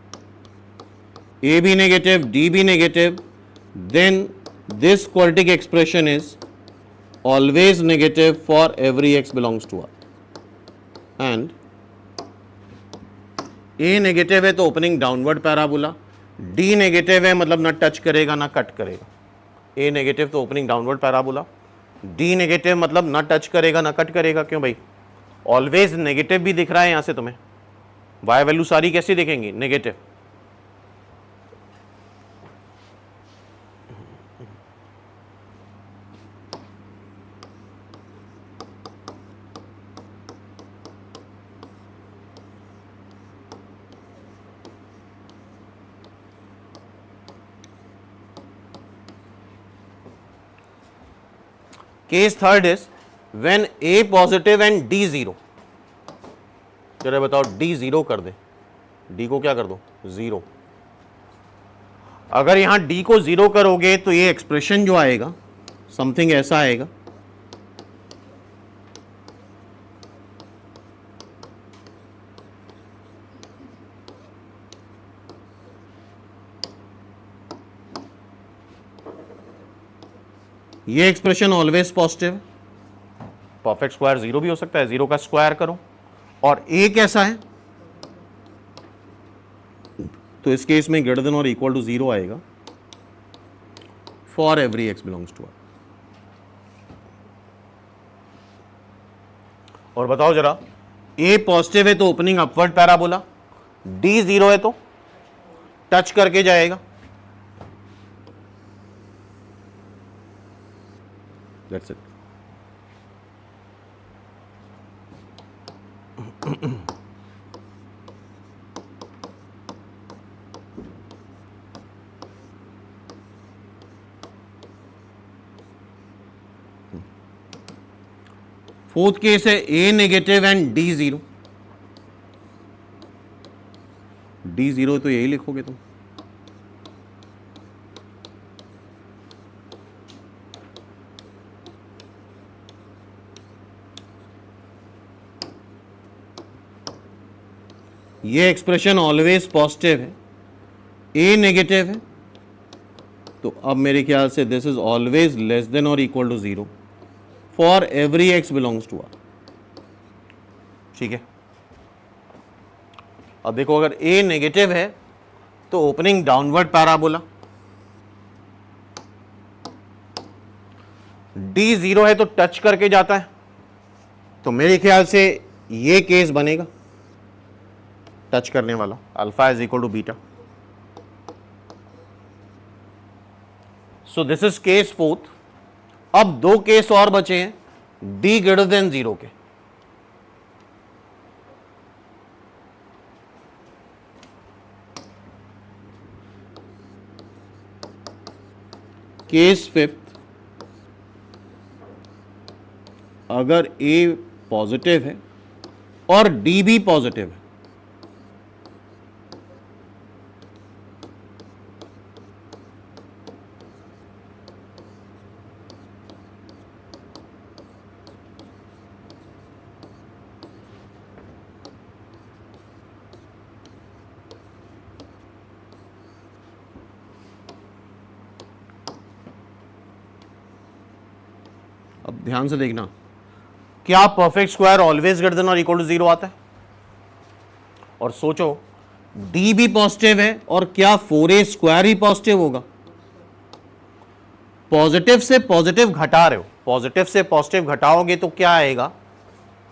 S1: ए भी नेगेटिव, डी भी negative, then this quadratic expression is always negative for every x belongs to R. And a negative है तो opening downward parabola, D negative है मतलब ना टच करेगा ना कट करेगा। ए नेगेटिव तो opening downward parabola, D negative मतलब ना टच करेगा ना कट करेगा। क्यों भाई? ऑलवेज नेगेटिव भी दिख रहा है यहां से तुम्हें, वाई वैल्यू सारी कैसी दिखेंगी? Negative. Case third is when A positive and d zero. चलो बताओ, डी जीरो कर दे, डी को क्या कर दो? जीरो। अगर यहां डी को जीरो करोगे तो ये एक्सप्रेशन जो आएगा समथिंग ऐसा आएगा, ये expression always positive. Perfect square zero भी हो सकता है, जीरो का स्क्वायर करो। और ए कैसा है? तो इस केस में ग्रेटर देन और इक्वल टू जीरो आएगा for every x belongs to R. और बताओ जरा, ए पॉजिटिव है तो opening upward parabola, D zero है तो टच करके जाएगा। That's it. फोर्थ केस है a negative and d zero. D zero तो यही लिखोगे तुम। ये एक्सप्रेशन ऑलवेज पॉजिटिव है, ए नेगेटिव है, तो अब मेरे ख्याल से this is always less than और equal to zero for every x belongs to R. ठीक है, अब देखो, अगर ए नेगेटिव है तो opening downward parabola, D zero है तो टच करके जाता है, तो मेरे ख्याल से ये केस बनेगा टच करने वाला, alpha is equal to beta. So this is case fourth. अब दो केस और बचे हैं, डी ग्रेटर देन जीरो के। केस फिफ्थ, अगर ए पॉजिटिव है और डी भी पॉजिटिव है, अब ध्यान से देखना, क्या perfect square always greater than और इक्वल टू जीरो आता है? और सोचो, डी भी पॉजिटिव है और क्या 4a स्क्वायर ही पॉजिटिव होगा? पॉजिटिव से पॉजिटिव घटा रहे हो, पॉजिटिव से पॉजिटिव घटाओगे तो क्या आएगा,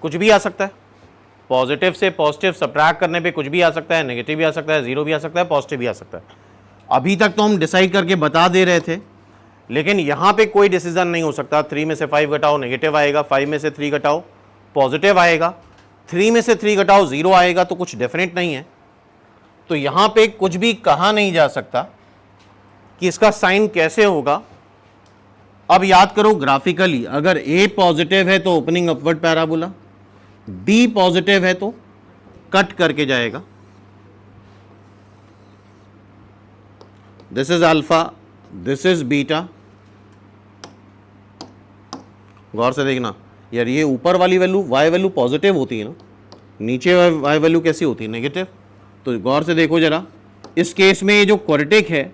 S1: कुछ भी आ सकता है। पॉजिटिव से पॉजिटिव सब्ट्रैक्ट करने पे कुछ भी आ सकता है, नेगेटिव भी आ सकता है, जीरो भी आ सकता है, पॉजिटिव भी आ सकता है। अभी तक तो हम डिसाइड करके बता दे रहे थे, लेकिन यहां पे कोई डिसीजन नहीं हो सकता। 3 में से 5 घटाओ नेगेटिव आएगा, 5 में से 3 घटाओ पॉजिटिव आएगा, 3 में से 3 घटाओ जीरो आएगा, तो कुछ डेफिनेट नहीं है। तो यहां पे कुछ भी कहा नहीं जा सकता कि इसका साइन कैसे होगा। अब याद करो ग्राफिकली, अगर ए पॉजिटिव है तो opening upward parabola, b positive है तो कट करके जाएगा। This is alpha, this is beta. गौर से देखना यार, ये ऊपर वाली वैल्यू वाई वैल्यू पॉजिटिव होती है ना, नीचे वाई वैल्यू कैसी होती है, नेगेटिव। तो गौर से देखो जरा, इस केस में ये जो क्वाड्रेटिक है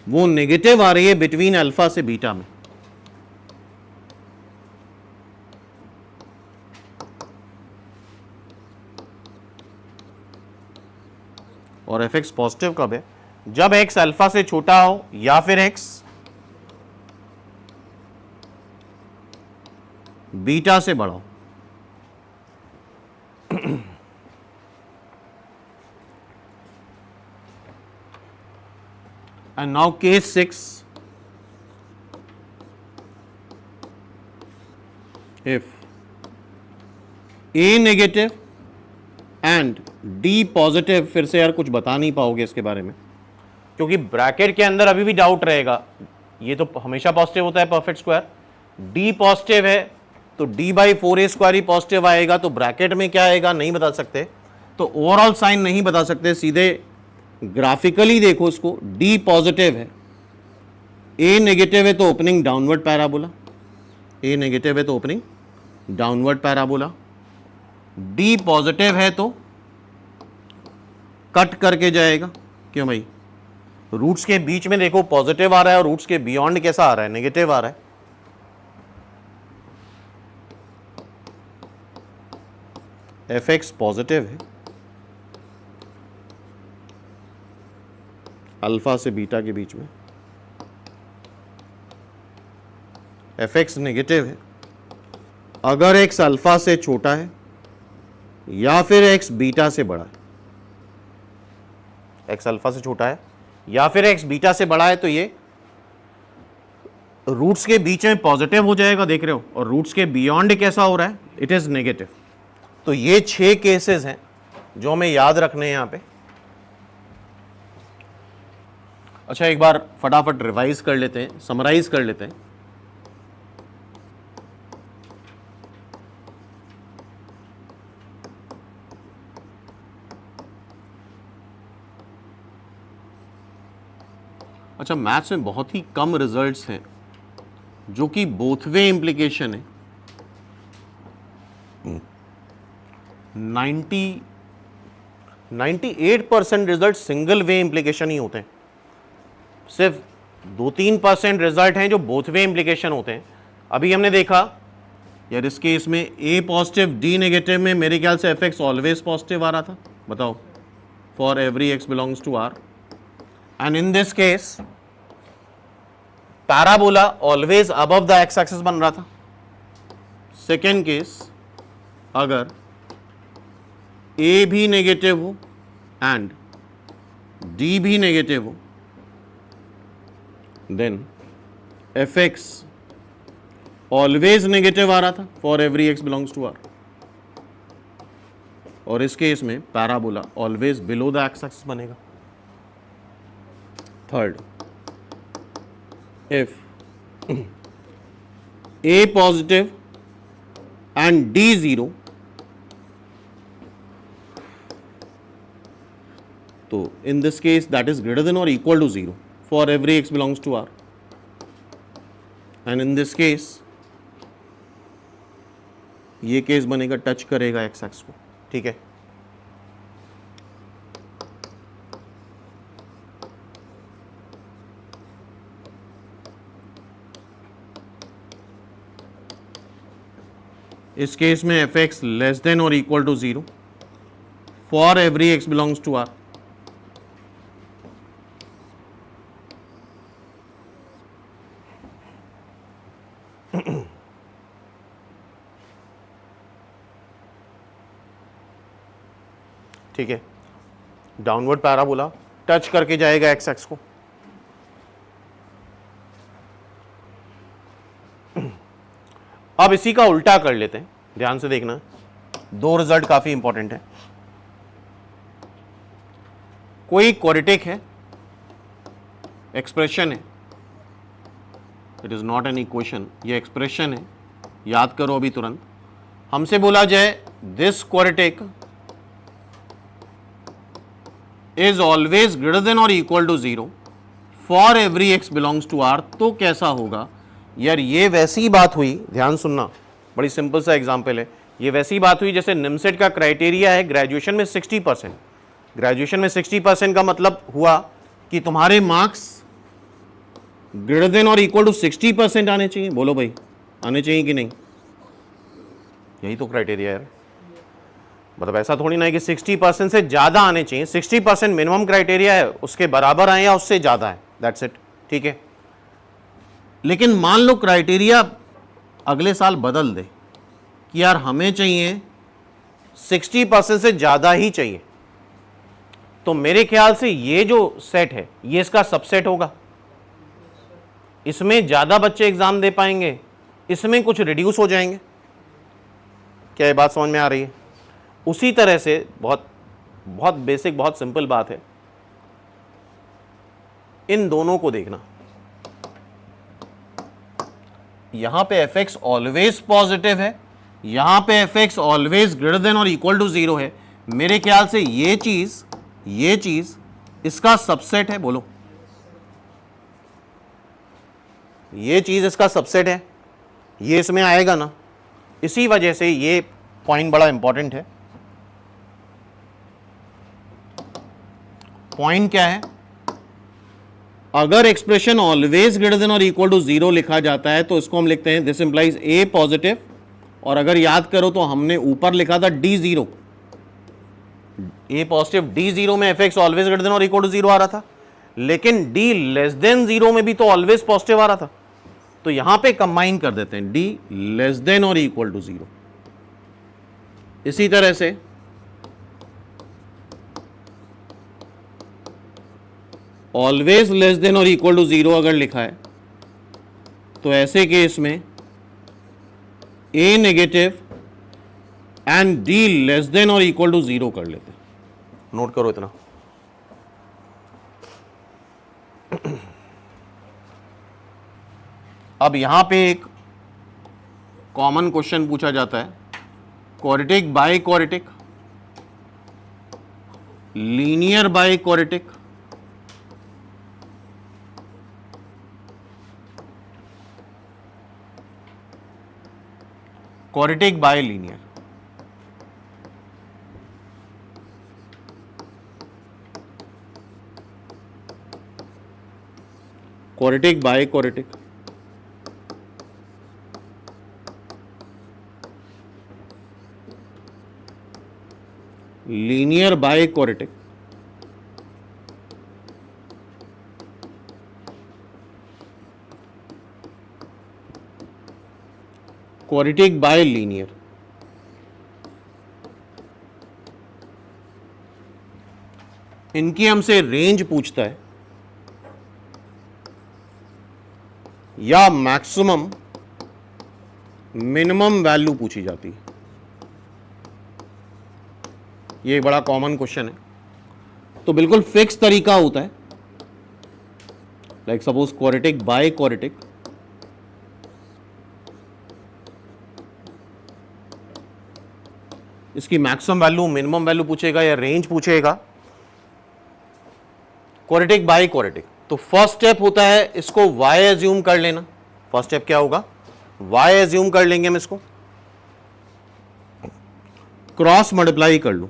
S1: वो नेगेटिव आ रही है बिटवीन अल्फा से बीटा में। और एफ एक्स पॉजिटिव कब है, जब एक्स अल्फा से छोटा हो या फिर एक्स बीटा से बड़ा हो। And now case 6, if A negative and D positive, फिर से यार कुछ बता नहीं पाओगे इसके बारे में, क्योंकि ब्रैकेट के अंदर अभी भी डाउट रहेगा। ये तो हमेशा पॉजिटिव होता है परफेक्ट स्क्वायर, D पॉजिटिव है तो D/4A² ही पॉजिटिव आएगा, तो ब्रैकेट में क्या आएगा नहीं बता सकते, तो ओवरऑल साइन नहीं बता सकते, सीधे ग्राफिकली देखो इसको। D पॉजिटिव है, A नेगेटिव है तो opening downward parabola, A negative है तो opening downward parabola, D positive है तो कट करके जाएगा। क्यों भाई, रूट्स के बीच में देखो पॉजिटिव आ रहा है और रूट्स के बियॉन्ड कैसा आ रहा है, नेगेटिव आ रहा है। एफ एक्स पॉजिटिव है, अल्फा से बीटा के बीच में, एफ एक्स नेगेटिव है अगर एक्स अल्फा से छोटा है या फिर एक्स बीटा से बड़ा है। एक्स अल्फा से छोटा है या फिर एक्स बीटा से बड़ा है, तो ये रूट्स के बीच में पॉजिटिव हो जाएगा, देख रहे हो, और रूट्स के बियॉन्ड कैसा हो रहा है, इट इज नेगेटिव। तो ये 6 केसेस हैं जो हमें याद रखने हैं यहां पे। अच्छा, एक बार फटाफट रिवाइज कर लेते हैं, समराइज कर लेते हैं। अच्छा, मैथ्स में बहुत ही कम रिजल्ट्स हैं जो कि बोथ वे इंप्लीकेशन है। 98% रिजल्ट सिंगल वे इंप्लीकेशन ही होते हैं, सिर्फ 2-3% रिजल्ट हैं जो बोथ वे इंप्लीकेशन होते हैं। अभी हमने देखा यार, इस केस में A पॉजिटिव D नेगेटिव में मेरे ख्याल से एफ एक्स ऑलवेज पॉजिटिव आ रहा था, बताओ, for every x belongs to R। And in this case parabola always above the x axis बन रहा था। सेकेंड केस, अगर A भी नेगेटिव हो एंड D भी नेगेटिव हो, then f x always negative आ रहा था for every x belongs to R। और इस केस में parabola always below the x axis बनेगा। Third, if A positive and D 0, तो in this case that is greater than or equal to 0 for every x belongs to R, and in this case ये case बनेगा touch करेगा x x को, ठीक है। इस case में f x less than और equal to 0 for every x belongs to R। ठीक है, डाउनवर्ड पैराबोला टच करके जाएगा एक्स एक्स को। अब इसी का उल्टा कर लेते हैं, ध्यान से देखना, दो रिजल्ट काफी इंपॉर्टेंट है। कोई क्वाड्रेटिक है, एक्सप्रेशन है, it is not an equation, ये एक्सप्रेशन है, याद करो अभी तुरंत। हमसे बोला जाए this quadratic is always greater than और equal to 0 for every x belongs to R, तो कैसा होगा यार? ये वैसी बात हुई, ध्यान सुनना, बड़ी सिंपल सा एग्जांपल है। ये वैसी बात हुई जैसे निमसेट का क्राइटेरिया है ग्रेजुएशन में 60%। ग्रेजुएशन में 60% का मतलब हुआ कि तुम्हारे मार्क्स ग्रेटर देन और इक्वल टू 60% आने चाहिए। बोलो भाई, आने चाहिए कि नहीं? यही तो क्राइटेरिया है। मतलब ऐसा थोड़ी ना है कि 60% से ज़्यादा आने चाहिए, 60% मिनिमम क्राइटेरिया है, उसके बराबर आए या उससे ज़्यादा है, दैट्स इट, ठीक है। लेकिन मान लो क्राइटेरिया अगले साल बदल दे कि यार हमें चाहिए 60% से ज़्यादा ही चाहिए, तो मेरे ख्याल से ये जो सेट है ये इसका सबसेट होगा। इसमें ज़्यादा बच्चे एग्ज़ाम दे पाएंगे, इसमें कुछ रिड्यूस हो जाएंगे। क्या ये बात समझ में आ रही है? उसी तरह से बहुत बहुत बेसिक, बहुत सिंपल बात है, इन दोनों को देखना। यहां पे एफ एक्स ऑलवेज पॉजिटिव है, यहां पे F x always greater than और इक्वल टू 0 है। मेरे ख्याल से ये चीज इसका सबसेट है। बोलो, ये चीज इसका सबसेट है, ये इसमें आएगा ना। इसी वजह से ये पॉइंट बड़ा इंपॉर्टेंट है। पॉइंट क्या है? अगर एक्सप्रेशन ऑलवेज ग्रेटर देन और इक्वल टू 0 लिखा जाता है तो इसको हम लिखते हैं दिस इंप्लाइज ए पॉजिटिव, और अगर याद करो तो हमने ऊपर लिखा था डी 0, ए पॉजिटिव डी 0 में f x always greater than और इक्वल टू 0 आ रहा था, लेकिन डी लेस देन 0 में भी तो ऑलवेज पॉजिटिव आ रहा था। तो यहां पे कंबाइन कर देते हैं डी लेस देन और इक्वल टू 0। इसी तरह से ऑलवेज लेस देन और इक्वल टू 0 अगर लिखा है तो ऐसे केस में a negative and d less than और इक्वल टू 0 कर लेते हैं। नोट करो इतना। अब यहां पे एक कॉमन क्वेश्चन पूछा जाता है, quadratic by quadratic, linear by quadratic, quadratic bye linear. Quadratic by quadratic, linear by quadratic, quadratic bye linear. इनकी हमसे रेंज पूछता है या मैक्सिमम मिनिमम वैल्यू पूछी जाती है। ये एक बड़ा कॉमन क्वेश्चन है। तो बिल्कुल फिक्स तरीका होता है, like suppose quadratic by quadratic, इसकी मैक्सिमम वैल्यू मिनिमम वैल्यू पूछेगा या रेंज पूछेगा। क्वाड्रेटिक बाय क्वाड्रेटिक, तो फर्स्ट स्टेप होता है इसको y एज्यूम कर लेना। फर्स्ट स्टेप क्या होगा? y एज्यूम कर लेंगे हम इसको, क्रॉस मल्टीप्लाई कर लूं,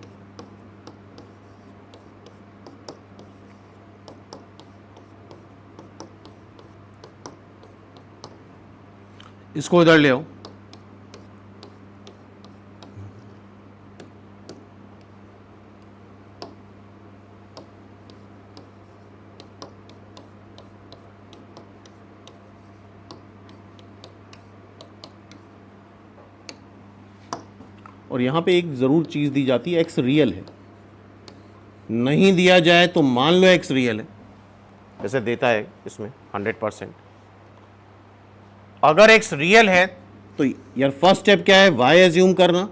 S1: इसको इधर ले आओ, और यहां पे एक जरूर चीज दी जाती है, एक्स रियल है। नहीं दिया जाए तो मान लो x रियल है, जैसे देता है इसमें 100%। अगर x रियल है तो यार फर्स्ट स्टेप क्या है, y एज्यूम करना,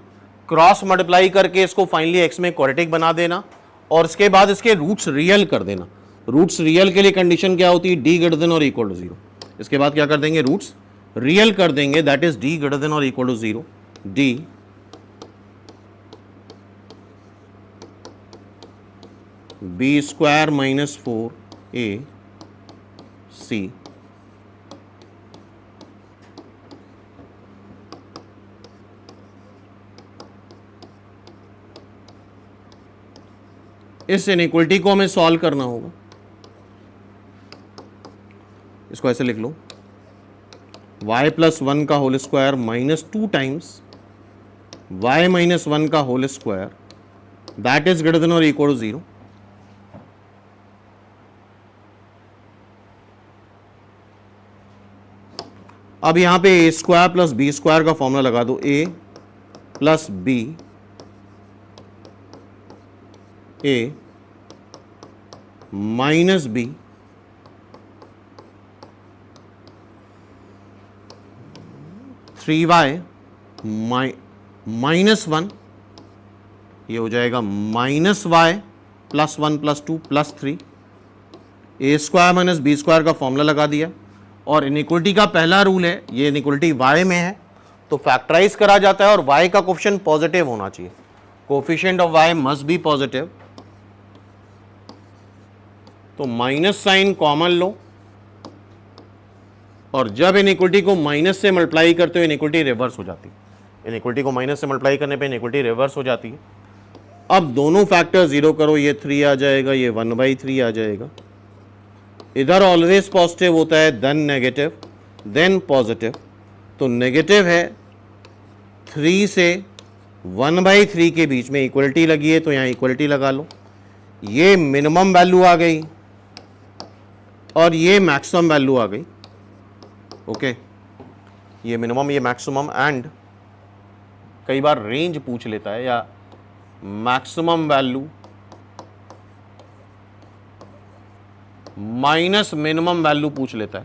S1: क्रॉस मल्टीप्लाई करके इसको फाइनली x में क्वाड्रेटिक बना देना, और इसके बाद इसके रूट्स रियल कर देना। रूट्स रियल के लिए कंडीशन क्या होती है, d ग्रेटर देन और इक्वल टू 0। इसके बाद क्या कर देंगे, रूट्स रियल कर देंगे, that is d greater than और equal to 0, d b square minus 4ac इस इनइक्वलिटी को हमें सॉल्व करना होगा। इसको ऐसे लिख लो, y प्लस 1 का whole square minus 2 times y minus 1 का whole square, that is greater than और इक्वल टू 0। अब यहां पे a square plus b square का फॉर्मूला लगा दो, a plus b a minus b three y minus 1, ये हो जाएगा minus y plus 1 plus 2 plus 3, a square minus b square का फॉर्मूला लगा दिया। और इनइक्वलिटी का पहला रूल है, ये इनइक्वलिटी y में है तो फैक्टराइज करा जाता है और y का कोफिशिएंट पॉजिटिव होना चाहिए, coefficient of y must be positive. तो माइनस साइन कॉमन लो, और जब इनइक्वलिटी को माइनस से मल्टीप्लाई करते हो इनइक्वलिटी रिवर्स हो जाती है। इनइक्वलिटी को माइनस से मल्टीप्लाई करने पे इनइक्वलिटी रिवर्स हो जाती है। अब दोनों फैक्टर जीरो करो, ये 3 आ जाएगा, ये 1/3 आ जाएगा। इधर ऑलवेज पॉजिटिव होता है, देन नेगेटिव, देन पॉजिटिव। तो नेगेटिव है 3 से 1/3 के बीच में इक्वलिटी लगी है तो यहाँ इक्वलिटी लगा लो। ये मिनिमम वैल्यू आ गई और ये मैक्सिमम वैल्यू आ गई। ओके, ये मिनिमम, ये मैक्सिमम, एंड कई बार रेंज पूछ लेता है या maximum value minus minimum value पूछ लेता है।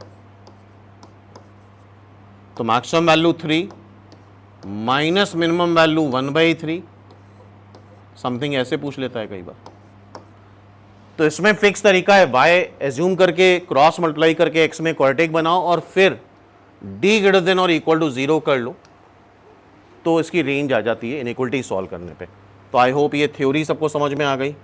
S1: तो maximum value 3 minus minimum value 1/3, something ऐसे पूछ लेता है कई बार। तो इसमें फिक्स तरीका है, y एज्यूम करके क्रॉस मल्टीप्लाई करके x में क्वाड्रेटिक बनाओ और फिर d ग्रेटर देन और इक्वल टू 0 कर लो, तो इसकी रेंज आ जाती है इनइक्वलिटी सॉल्व करने पे। तो आई होप ये थ्योरी सबको समझ में आ गई।